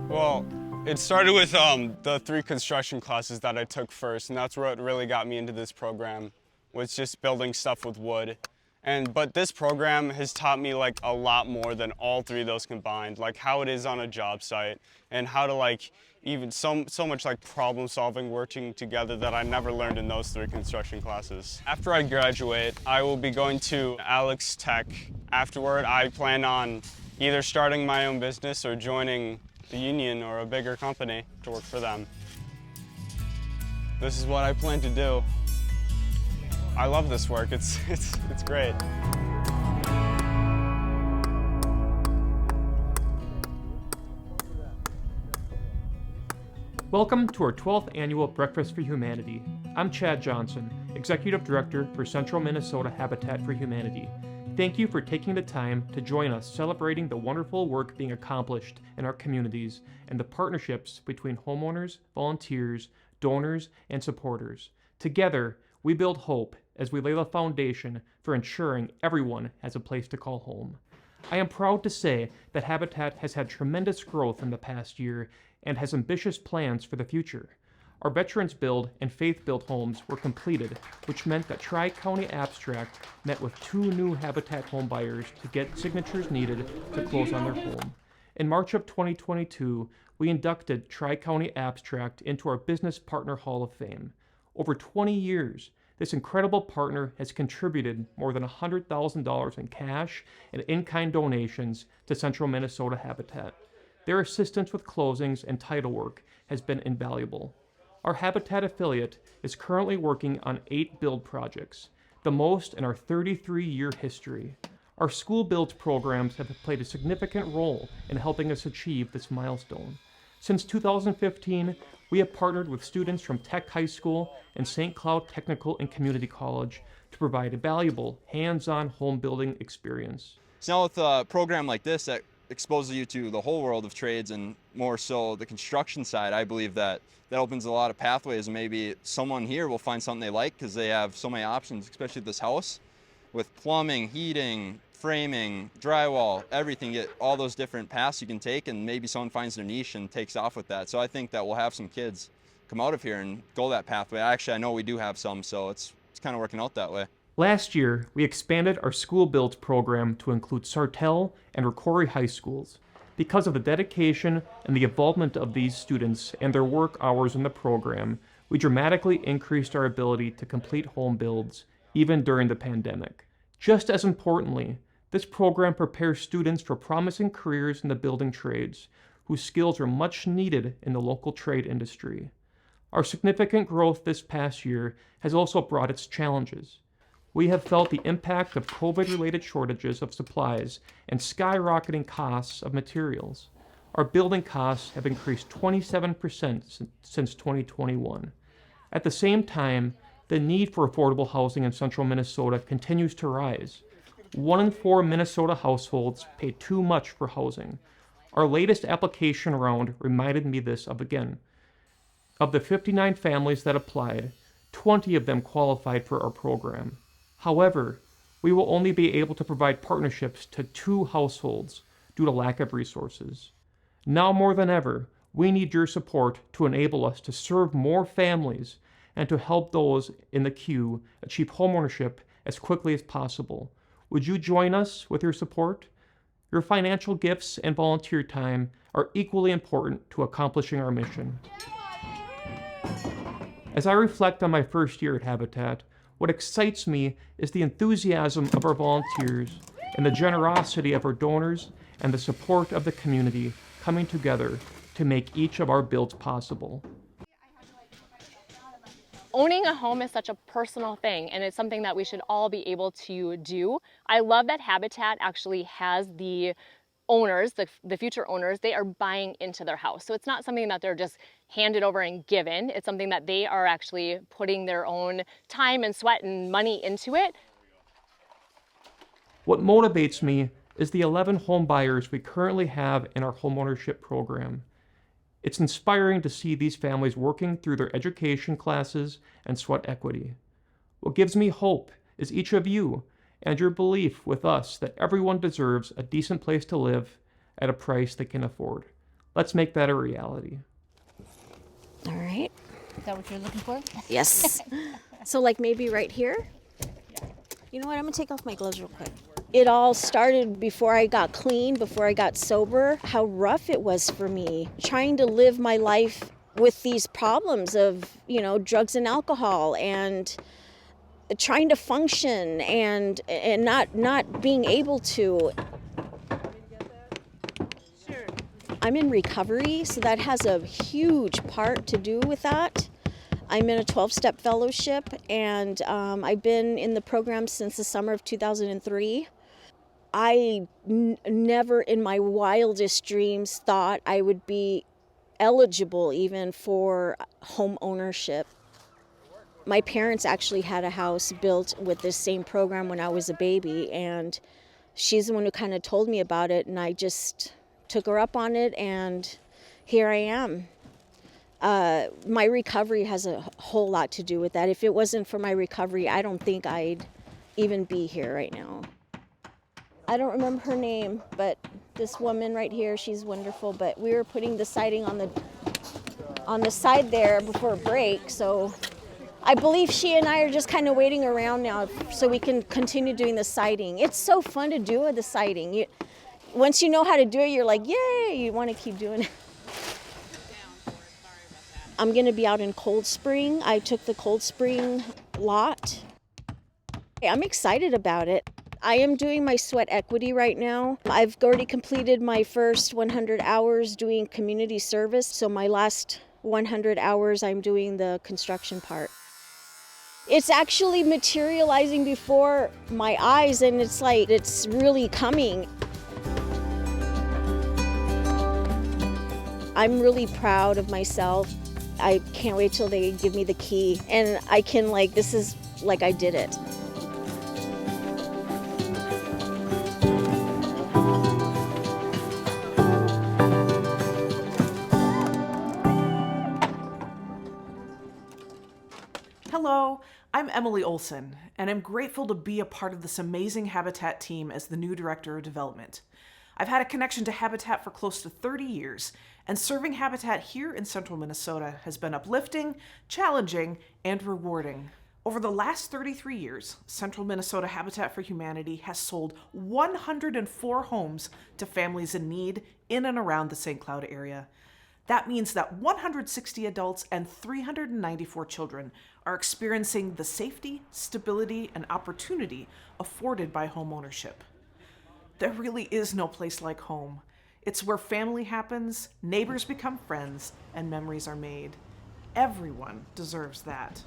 Well, it started with the 3 construction classes that I took first, and that's what really got me into this program, was just building stuff with wood. But this program has taught me like a lot more than all 3 of those combined, like how it is on a job site and how to like even so much like problem solving, working together that I never learned in those 3 construction classes. After I graduate, I will be going to Alex Tech. Afterward, I plan on either starting my own business or joining the union or a bigger company to work for them. This is what I plan to do. I love this work. It's great. Welcome to our 12th annual Breakfast for Humanity. I'm Chad Johnson, Executive Director for Central Minnesota Habitat for Humanity. Thank you for taking the time to join us celebrating the wonderful work being accomplished in our communities and the partnerships between homeowners, volunteers, donors, and supporters. Together, we build hope as we lay the foundation for ensuring everyone has a place to call home. I am proud to say that Habitat has had tremendous growth in the past year and has ambitious plans for the future. Our Veterans Build and Faith Build homes were completed, which meant that Tri-County Abstract met with 2 new Habitat home buyers to get signatures needed to close on their home. In March of 2022, we inducted Tri-County Abstract into our Business Partner Hall of Fame. Over 20 years, this incredible partner has contributed more than $100,000 in cash and in-kind donations to Central Minnesota Habitat. Their assistance with closings and title work has been invaluable. Our Habitat affiliate is currently working on 8 build projects, the most in our 33-year history. Our school builds programs have played a significant role in helping us achieve this milestone. Since 2015, we have partnered with students from Tech High School and St. Cloud Technical and Community College to provide a valuable hands-on home building experience. So now with a program like this that exposes you to the whole world of trades and more so the construction side, I believe that opens a lot of pathways, and maybe someone here will find something they like because they have so many options, especially this house with plumbing, heating, framing, drywall, everything. Get all those different paths you can take, and maybe someone finds their niche and takes off with that. So I think that we'll have some kids come out of here and go that pathway. Actually, I know we do have some, so it's kind of working out that way. Last year, we expanded our school builds program to include Sartell and Rocori high schools. Because of the dedication and the involvement of these students and their work hours in the program, we dramatically increased our ability to complete home builds, even during the pandemic. Just as importantly, this program prepares students for promising careers in the building trades, whose skills are much needed in the local trade industry. Our significant growth this past year has also brought its challenges. We have felt the impact of COVID-related shortages of supplies and skyrocketing costs of materials. Our building costs have increased 27% since 2021. At the same time, the need for affordable housing in central Minnesota continues to rise. 1 in 4 Minnesota households pay too much for housing. Our latest application round reminded me this again. Of the 59 families that applied, 20 of them qualified for our program. However, we will only be able to provide partnerships to 2 households due to lack of resources. Now more than ever, we need your support to enable us to serve more families and to help those in the queue achieve homeownership as quickly as possible. Would you join us with your support? Your financial gifts and volunteer time are equally important to accomplishing our mission. As I reflect on my first year at Habitat, what excites me is the enthusiasm of our volunteers and the generosity of our donors and the support of the community coming together to make each of our builds possible. Owning a home is such a personal thing, and it's something that we should all be able to do. I love that Habitat actually has the owners, the future owners, they are buying into their house. So it's not something that they're just handed over and given. It's something that they are actually putting their own time and sweat and money into it. What motivates me is the 11 home buyers we currently have in our homeownership program. It's inspiring to see these families working through their education classes and sweat equity. What gives me hope is each of you and your belief with us that everyone deserves a decent place to live at a price they can afford. Let's make that a reality. All right. Is that what you're looking for? Yes. So like maybe right here? You know what? I'm going to take off my gloves real quick. It all started before I got clean, before I got sober, how rough it was for me trying to live my life with these problems of, drugs and alcohol and trying to function and not being able to. I'm in recovery, so that has a huge part to do with that. I'm in a 12-step fellowship, and I've been in the program since the summer of 2003. I never in my wildest dreams thought I would be eligible even for home ownership. My parents actually had a house built with this same program when I was a baby, and she's the one who kind of told me about it, and I just took her up on it, and here I am. My recovery has a whole lot to do with that. If it wasn't for my recovery, I don't think I'd even be here right now. I don't remember her name, but this woman right here, she's wonderful. But we were putting the siding on the side there before break, so I believe she and I are just kind of waiting around now so we can continue doing the siding. It's so fun to do the siding. Once you know how to do it, you're like, yay, you want to keep doing it. I'm going to be out in Cold Spring. I took the Cold Spring lot. I'm excited about it. I am doing my sweat equity right now. I've already completed my first 100 hours doing community service. So my last 100 hours, I'm doing the construction part. It's actually materializing before my eyes, and it's like, it's really coming. I'm really proud of myself. I can't wait till they give me the key and I can this is like I did it. Hello, I'm Emily Olson, and I'm grateful to be a part of this amazing Habitat team as the new Director of Development. I've had a connection to Habitat for close to 30 years, and serving Habitat here in central Minnesota has been uplifting, challenging, and rewarding. Over the last 33 years, Central Minnesota Habitat for Humanity has sold 104 homes to families in need in and around the St. Cloud area. That means that 160 adults and 394 children are experiencing the safety, stability, and opportunity afforded by homeownership. There really is no place like home. It's where family happens, neighbors become friends, and memories are made. Everyone deserves that.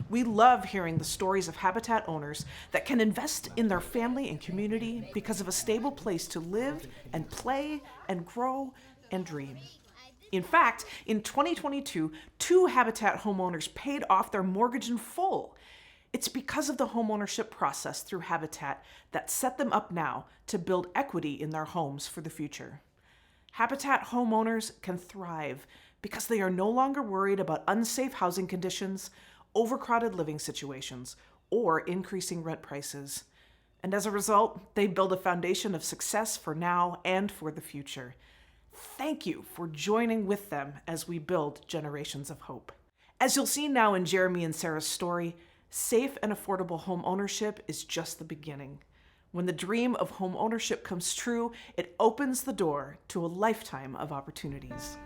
We love hearing the stories of Habitat owners that can invest in their family and community because of a stable place to live and play and grow and dream. In fact, in 2022, 2 Habitat homeowners paid off their mortgage in full. It's because of the homeownership process through Habitat that set them up now to build equity in their homes for the future. Habitat homeowners can thrive because they are no longer worried about unsafe housing conditions, overcrowded living situations, or increasing rent prices. And as a result, they build a foundation of success for now and for the future. Thank you for joining with them as we build generations of hope. As you'll see now in Jeremy and Sarah's story, safe and affordable home ownership is just the beginning. When the dream of home ownership comes true, it opens the door to a lifetime of opportunities.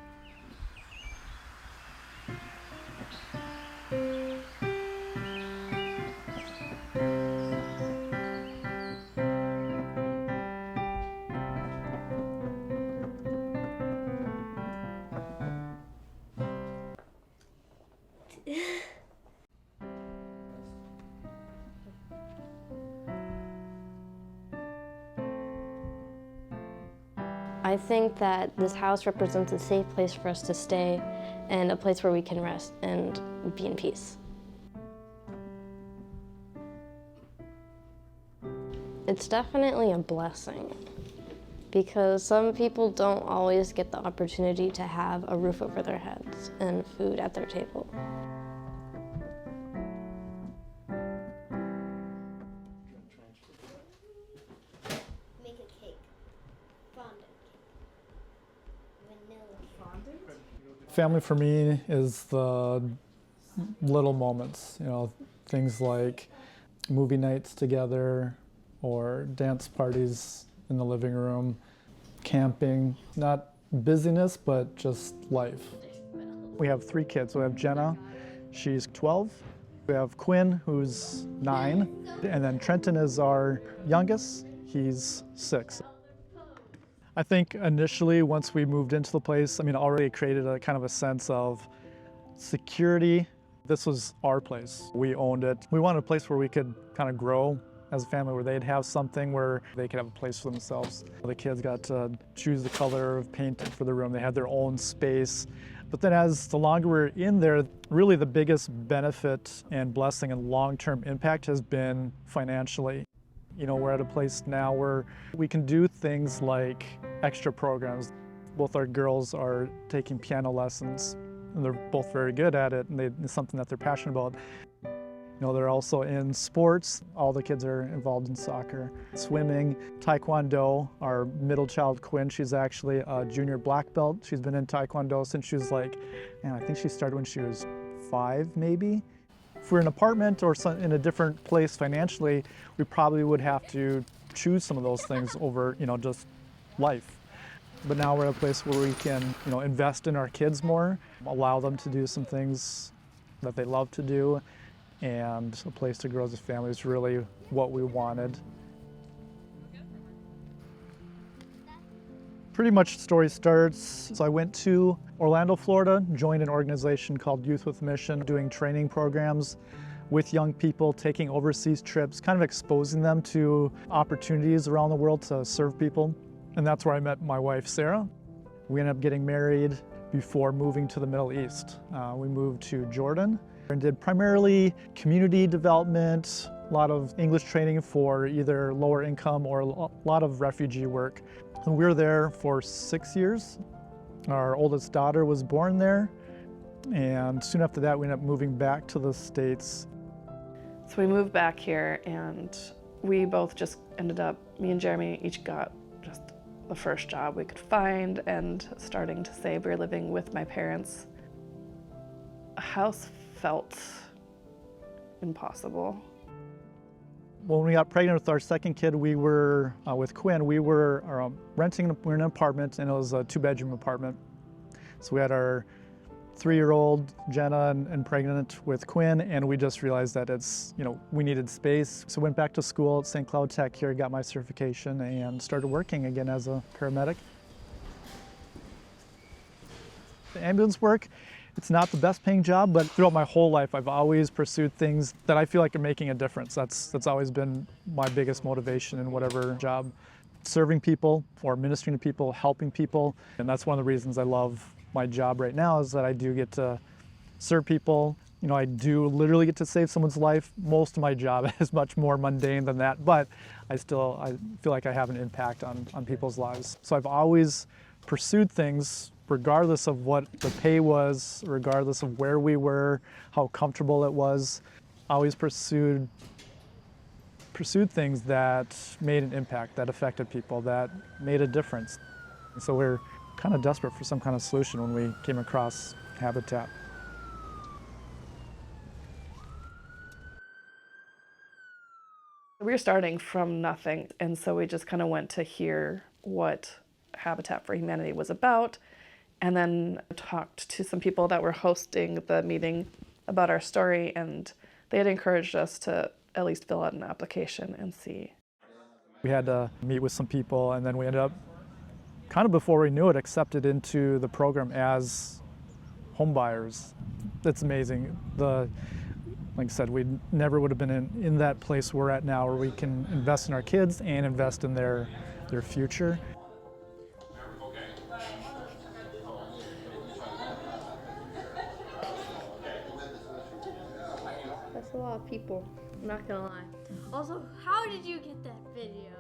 I think that this house represents a safe place for us to stay and a place where we can rest and be in peace. It's definitely a blessing because some people don't always get the opportunity to have a roof over their heads and food at their table. Make a cake. Fondant cake. Vanilla cake. Family for me is the little moments, things like movie nights together or dance parties in the living room, camping, not busyness, but just life. We have 3 kids. We have Jenna, she's 12. We have Quinn, who's 9, and then Trenton is our youngest, he's 6. I think initially, once we moved into the place, already created a kind of a sense of security. This was our place. We owned it. We wanted a place where we could kind of grow as a family, where they'd have something where they could have a place for themselves. The kids got to choose the color of paint for the room. They had their own space. But then as the longer we're in there, really the biggest benefit and blessing and long-term impact has been financially. We're at a place now where we can do things like extra programs. Both our girls are taking piano lessons, and they're both very good at it, and it's something that they're passionate about. They're also in sports. All the kids are involved in soccer, swimming, taekwondo. Our middle child, Quinn, she's actually a junior black belt. She's been in taekwondo since she was I think she started when she was 5, maybe. If we're in an apartment or in a different place financially, we probably would have to choose some of those things over, just life. But now we're at a place where we can, invest in our kids more, allow them to do some things that they love to do, and a place to grow as a family is really what we wanted. Pretty much the story starts, so I went to Orlando, Florida, joined an organization called Youth with Mission, doing training programs with young people, taking overseas trips, kind of exposing them to opportunities around the world to serve people. And that's where I met my wife, Sarah. We ended up getting married before moving to the Middle East. We moved to Jordan and did primarily community development, a lot of English training for either lower income or a lot of refugee work. And we were there for 6 years. Our oldest daughter was born there, and soon after that we ended up moving back to the States. So we moved back here, and we both just ended up, me and Jeremy each got just the first job we could find and starting to save. We were living with my parents. A house felt impossible. When we got pregnant with our second kid, we were, with Quinn, we were renting we were in an apartment, and it was a 2-bedroom apartment. So we had our 3-year-old Jenna and pregnant with Quinn, and we just realized that we needed space. So went back to school at St. Cloud Tech here, got my certification, and started working again as a paramedic. The ambulance work, it's not the best paying job, but throughout my whole life, I've always pursued things that I feel like are making a difference. That's always been my biggest motivation in whatever job. Serving people or ministering to people, helping people. And that's one of the reasons I love my job right now, is that I do get to serve people. I do literally get to save someone's life. Most of my job is much more mundane than that, but I feel like I have an impact on people's lives. So I've always pursued things regardless of what the pay was, regardless of where we were, how comfortable it was. I always pursued things that made an impact, that affected people, that made a difference. So we're kind of desperate for some kind of solution when we came across Habitat. We were starting from nothing, and so we just kind of went to hear what Habitat for Humanity was about, and then talked to some people that were hosting the meeting about our story, and they had encouraged us to at least fill out an application and see. We had to meet with some people, and then we ended up, kind of before we knew it, accepted into the program as home buyers. It's amazing. Like I said, we never would have been in that place we're at now, where we can invest in our kids and invest in their future. lot of people, I'm not gonna lie. Also, how did you get that video?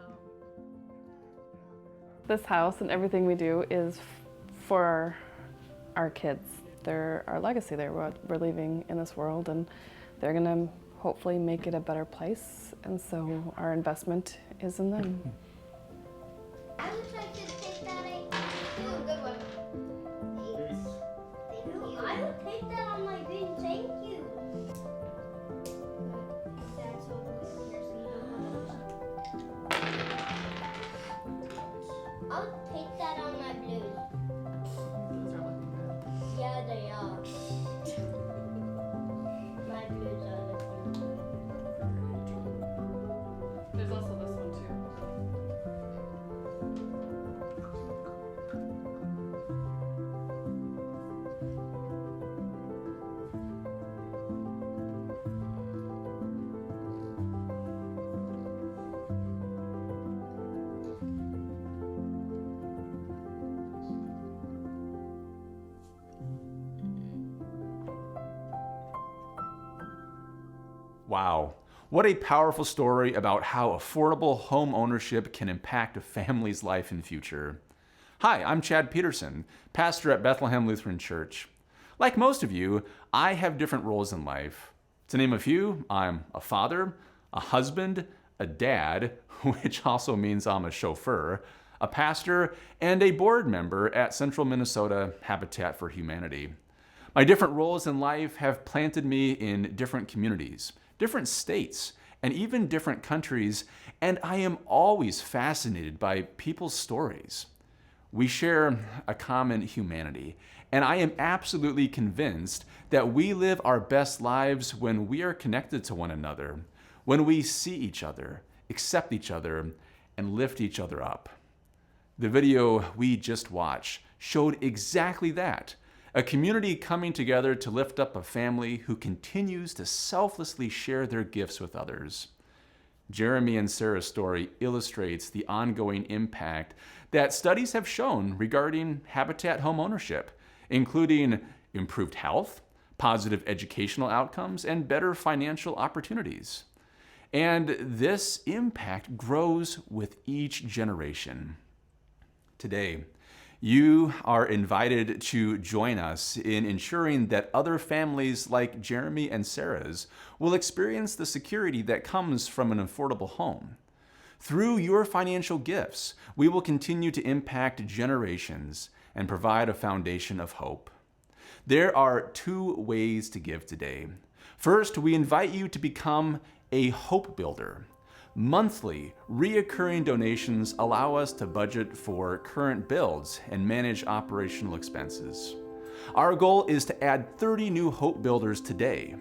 This house and everything we do is for our kids. They're our legacy. They're what we're leaving in this world, and they're gonna hopefully make it a better place. And so our investment is in them. I would like to take that. Oh, good one. Thank you. I would take that on my bin. Thank you. That's over here, so you don't I'll take that on my blues. Yeah, they are. My blues are looking. There's also this one too. Wow. What a powerful story about how affordable home ownership can impact a family's life and future. Hi, I'm Chad Peterson, pastor at Bethlehem Lutheran Church. Like most of you, I have different roles in life. To name a few, I'm a father, a husband, a dad, which also means I'm a chauffeur, a pastor, and a board member at Central Minnesota Habitat for Humanity. My different roles in life have planted me in different communities, different states, and even different countries, and I am always fascinated by people's stories. We share a common humanity, and I am absolutely convinced that we live our best lives when we are connected to one another, when we see each other, accept each other, and lift each other up. The video we just watched showed exactly that. A community coming together to lift up a family who continues to selflessly share their gifts with others. Jeremy and Sarah's story illustrates the ongoing impact that studies have shown regarding Habitat home ownership, including improved health, positive educational outcomes, and better financial opportunities. And this impact grows with each generation. Today, you are invited to join us in ensuring that other families like Jeremy and Sarah's will experience the security that comes from an affordable home. Through your financial gifts, we will continue to impact generations and provide a foundation of hope. There are 2 ways to give today. First, we invite you to become a hope builder. Monthly, reoccurring donations allow us to budget for current builds and manage operational expenses. Our goal is to add 30 new Hope Builders today.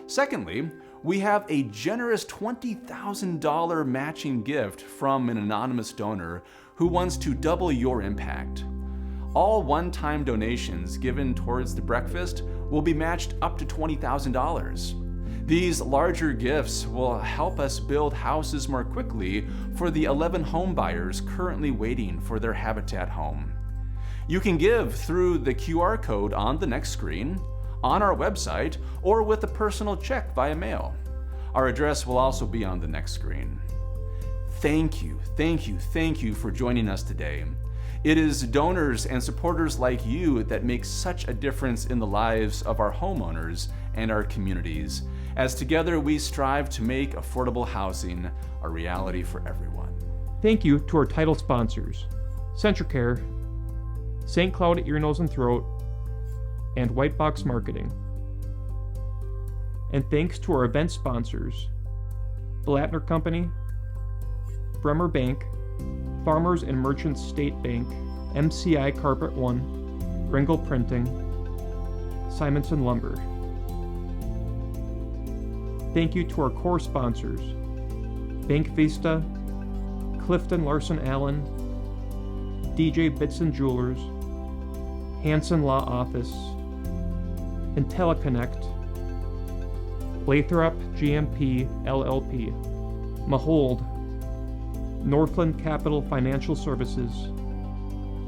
Secondly, we have a generous $20,000 matching gift from an anonymous donor who wants to double your impact. All one-time donations given towards the breakfast will be matched up to $20,000. These larger gifts will help us build houses more quickly for the 11 home buyers currently waiting for their Habitat home. You can give through the QR code on the next screen, on our website, or with a personal check via mail. Our address will also be on the next screen. Thank you for joining us today. It is donors and supporters like you that make such a difference in the lives of our homeowners and our communities, as together we strive to make affordable housing a reality for everyone. Thank you to our title sponsors, Centricare, St. Cloud Ear, Nose, and Throat, and White Box Marketing. And thanks to our event sponsors, Blattner Company, Bremer Bank, Farmers and Merchants State Bank, MCI Carpet One, Ringel Printing, Simonson Lumber. Thank you to our core sponsors, Bank Vista, Clifton Larson Allen, DJ Bitson Jewelers, Hanson Law Office, IntelliConnect, Lathrop GMP LLP, Mahold, Northland Capital Financial Services,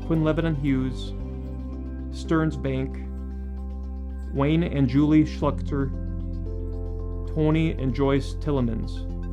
Quinlivan and Hughes, Stearns Bank, Wayne and Julie Schluchter, Pony and Joyce Tillemans.